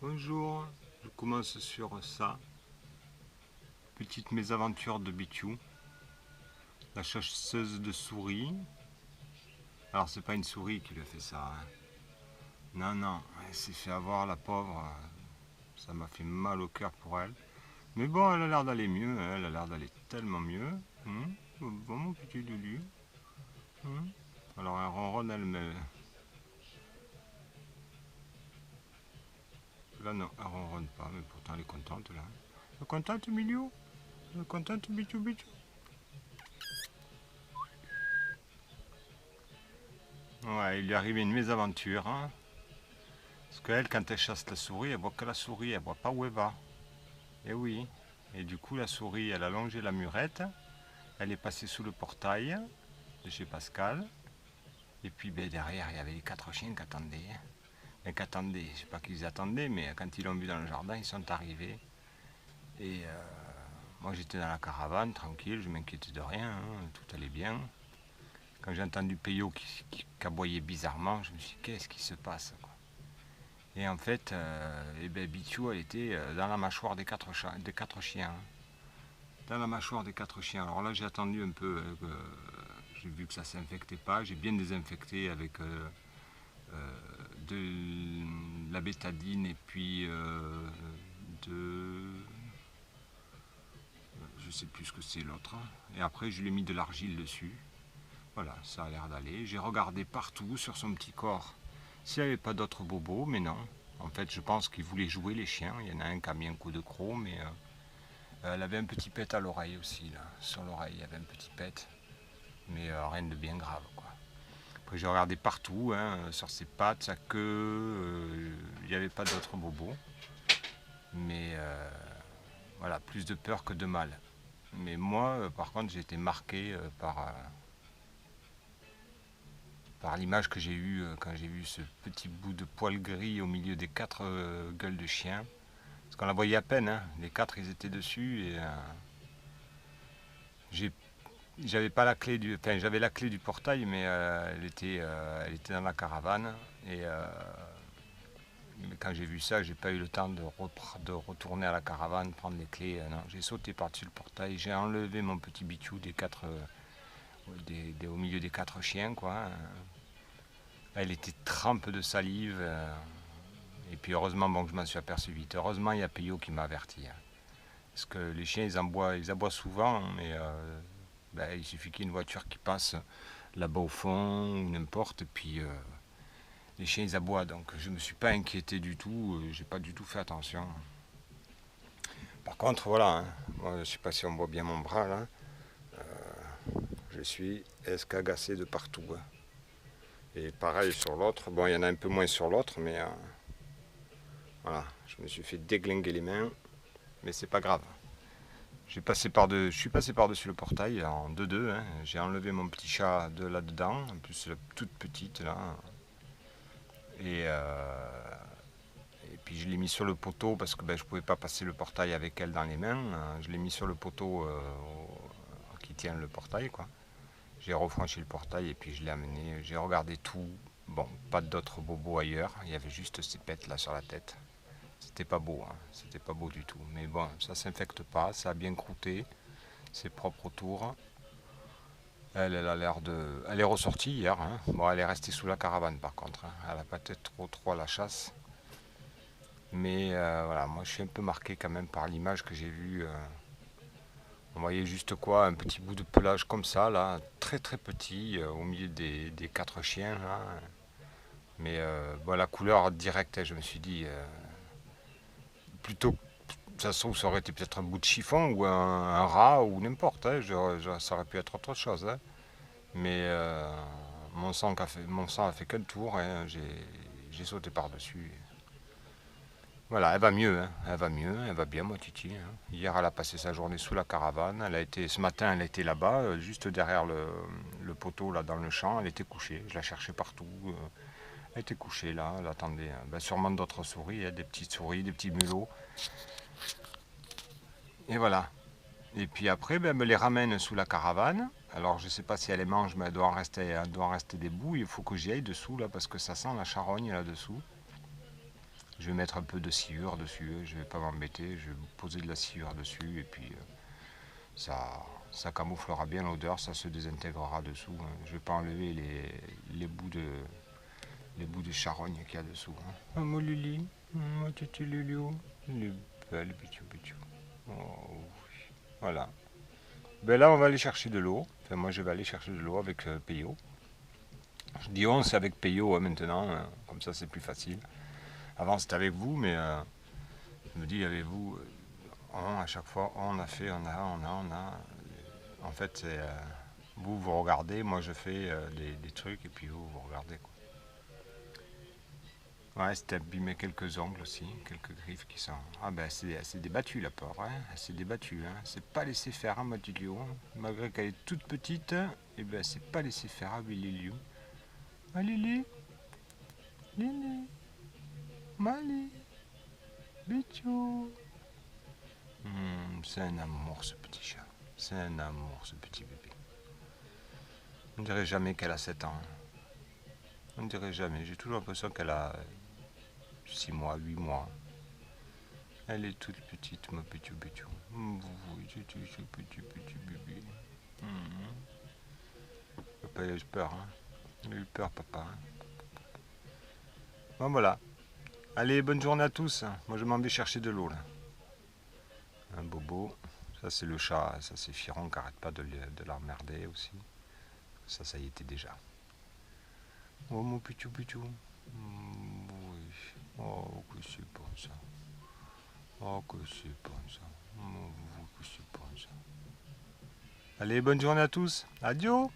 Bonjour, je commence sur ça. Petite mésaventure de Bichou, la chasseuse de souris. Alors c'est pas une souris qui lui a fait ça, hein. Non, non, elle s'est fait avoir la pauvre. Ça m'a fait mal au cœur pour elle. Mais bon, elle a l'air d'aller mieux, hein, elle a l'air d'aller tellement mieux. Bon, mon petit Lulu. Hum. Alors elle ronronne elle-même. Là non, elle ronronne pas, mais pourtant elle est contente là. Elle est contente, Milou? Elle est contente, Bichou, Bichou? Ouais, il lui est arrivé une mésaventure, hein. Parce qu'elle, quand elle chasse la souris, elle voit que la souris, elle voit pas où elle va. Et oui. Et du coup, la souris, elle a longé la murette, elle est passée sous le portail de chez Pascal. Et puis ben, derrière, il y avait les quatre chiens qui attendaient. Et qui attendaient, je sais pas qu'ils attendaient, mais quand ils l'ont vu dans le jardin, ils sont arrivés. Et moi, j'étais dans la caravane, tranquille, je m'inquiétais de rien, hein, tout allait bien. Quand j'ai entendu Peyo qui aboyait bizarrement, je me suis dit, qu'est-ce qui se passe, quoi. Et en fait, eh ben, Bichou, elle était dans la mâchoire des quatre chiens. Dans la mâchoire des quatre chiens. Alors là, j'ai attendu un peu. J'ai vu que ça ne s'infectait pas. J'ai bien désinfecté avec de la bétadine et puis de. Je sais plus ce que c'est l'autre. Et après, je lui ai mis de l'argile dessus. Voilà, ça a l'air d'aller. J'ai regardé partout sur son petit corps s'il n'y avait pas d'autres bobos, mais non. En fait, je pense qu'ils voulaient jouer les chiens. Il y en a un qui a mis un coup de croc, mais elle avait un petit pet à l'oreille aussi, là. Sur l'oreille, il y avait un petit pet, mais rien de bien grave, quoi. Après, j'ai regardé partout, hein, sur ses pattes, sa queue, il n'y avait pas d'autres bobos. Mais voilà, plus de peur que de mal. Mais moi, par contre, j'ai été marqué par l'image que j'ai eue quand j'ai vu ce petit bout de poil gris au milieu des quatre gueules de chien. Parce qu'on la voyait à peine, hein. Les quatre ils étaient dessus et j'ai j'avais pas la clé du, enfin j'avais la clé du portail, mais elle était dans la caravane et mais quand j'ai vu ça, j'ai pas eu le temps de retourner à la caravane, prendre les clés. Non, j'ai sauté par-dessus le portail, j'ai enlevé mon petit bichou des quatre, au milieu des quatre chiens, quoi. Elle était trempe de salive. Et puis heureusement, bon, que je m'en suis aperçu vite. Heureusement, il y a Peyo qui m'a averti, hein. Parce que les chiens, ils aboient souvent, mais ben, il suffit qu'il y ait une voiture qui passe là-bas au fond, ou n'importe, et puis les chiens, ils aboient. Donc je ne me suis pas inquiété du tout, j'ai pas du tout fait attention. Par contre, voilà, hein, moi, je ne sais pas si on voit bien mon bras là, je suis escagacé de partout, hein. Et pareil sur l'autre, bon, il y en a un peu moins sur l'autre, mais voilà, je me suis fait déglinguer les mains, mais c'est pas grave. Je suis passé par-dessus le portail en 2-2, hein. J'ai enlevé mon petit chat de là-dedans, en plus toute petite là. Et, et puis je l'ai mis sur le poteau parce que ben, je ne pouvais pas passer le portail avec elle dans les mains. Je l'ai mis sur le poteau qui tient le portail, quoi. J'ai refranchi le portail et puis je l'ai amené. J'ai regardé tout. Bon, pas d'autres bobos ailleurs. Il y avait juste ces pets là sur la tête. C'était pas beau, hein. C'était pas beau du tout. Mais bon, ça s'infecte pas, ça a bien croûté. C'est propre autour. Elle a l'air de. Elle est ressortie hier, hein. Bon, elle est restée sous la caravane par contre, hein. Elle a pas été trop à la chasse. Mais voilà, moi je suis un peu marqué quand même par l'image que j'ai vue. On voyait juste quoi, un petit bout de pelage comme ça, là, très très petit, au milieu des quatre chiens, là. Mais bon, la couleur directe, hein, je me suis dit, plutôt ça se trouve, ça aurait été peut-être un bout de chiffon ou un rat ou n'importe, hein. Ça aurait pu être autre chose, hein. Mais mon sang a fait qu'un tour, hein. J'ai sauté par-dessus. Voilà, elle va mieux, hein. Elle va mieux, elle va bien, moi, Titi, hein. Hier, elle a passé sa journée sous la caravane. Ce matin, elle était là-bas, juste derrière le poteau, là, dans le champ. Elle était couchée. Je la cherchais partout. Elle était couchée, là. Elle attendait, hein. Ben, sûrement d'autres souris, hein, des petites souris, des petits mulots. Et voilà. Et puis après, ben, elle me les ramène sous la caravane. Alors, je ne sais pas si elle les mange, mais elle doit en rester des bouts. Il faut que j'y aille dessous, là, parce que ça sent la charogne, là-dessous. Je vais mettre un peu de sciure dessus, je vais pas m'embêter, je vais poser de la sciure dessus et puis ça camouflera bien l'odeur, ça se désintégrera dessous. Hein. Je vais pas enlever les bouts de charogne qu'il y a dessous. Hein. Oh mon Lili, mon petit Lulio, il est belle, pichou pichou. Oh, oui. Voilà. Ben là, on va aller chercher de l'eau. Enfin, moi, je vais aller chercher de l'eau avec Peyo. Je dis on, c'est avec Peyo hein, maintenant, comme ça c'est plus facile. Avant c'était avec vous, mais je me dis avec vous, on, à chaque fois, on a fait, on a. En fait, c'est, vous, vous regardez, moi je fais des trucs et puis vous regardez. Quoi. Ouais, c'était abîmé quelques ongles aussi, quelques griffes qui sont. Ah ben, c'est assez débattu la porc, hein, assez débattu. Hein. C'est pas laissé faire, hein, Matilio. Malgré qu'elle est toute petite, et ben c'est pas laissé faire, ah, Liliou. Ah, Lili, Lili, Mali, Bichou. C'est un amour ce petit chat. C'est un amour ce petit bébé. On dirait jamais qu'elle a 7 ans. On dirait jamais. J'ai toujours l'impression qu'elle a 6 mois, 8 mois. Elle est toute petite, ma petit bébé. C'est ce petit bébé. Papa il a eu peur. Hein. Il a eu peur, papa. Hein. Bon, voilà. Allez, bonne journée à tous. Moi, je m'en vais chercher de l'eau, là. Un bobo. Ça, c'est le chat. Ça, c'est Firon qui arrête pas de l'emmerder aussi. Ça y était déjà. Oh, mon pichou pichou. Oui. Oh, que c'est bon ça. Oh, que c'est bon ça. Oh, que c'est bon ça. Allez, bonne journée à tous. Adieu.